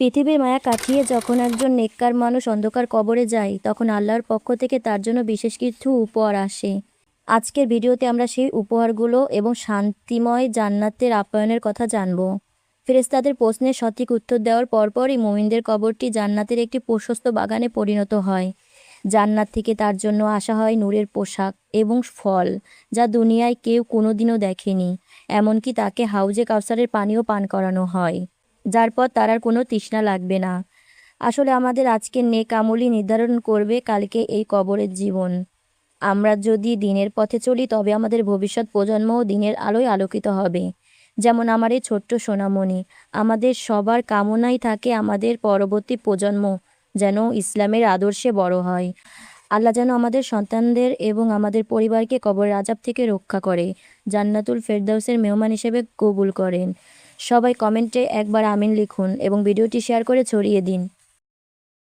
পৃথিবীর মায়া কাটিয়ে যখন একজন নেককার মানুষ অন্ধকার কবরে যায়, তখন আল্লাহর পক্ষ থেকে তার জন্য বিশেষ কিছু উপহার আসে। আজকের ভিডিওতে আমরা সেই উপহারগুলো এবং শান্তিময় জান্নাতের আপ্যায়নের কথা জানব। ফেরেশতাদের প্রশ্নের সঠিক উত্তর দেওয়ার পরপরই মুমিনদের কবরটি জান্নাতের একটি প্রশস্ত বাগানে পরিণত হয়। জান্নাত থেকে তার জন্য আসা হয় নূরের পোশাক এবং ফল, যা দুনিয়ায় কেউ কোনোদিনও দেখেনি। এমনকি তাকে হাউজে কাউসারের পানিও পান করানো হয়, যার পর তার আর কোনো তৃষ্ণা লাগবে না। আসলে আমাদের আজকের নেক আমলই নির্ধারণ করবে কালকে এই কবরের জীবন। আমরা যদি দিনের পথে চলি, তবে আমাদের ভবিষ্যৎ প্রজন্মও দিনের আলোয় আলোকিত হবে। যেমন আমার এই ছোট্ট সোনামণি। আমাদের সবার কামনাই থাকে আমাদের পরবর্তী প্রজন্ম যেন ইসলামের আদর্শে বড় হয়। আল্লাহ যেন আমাদের সন্তানদের এবং আমাদের পরিবারকে কবরের আযাব থেকে রক্ষা করে জান্নাতুল ফেরদাউসের মেহমান হিসেবে কবুল করেন। সবাই কমেন্টে একবার আমিন লিখুন এবং ভিডিওটি শেয়ার করে ছড়িয়ে দিন।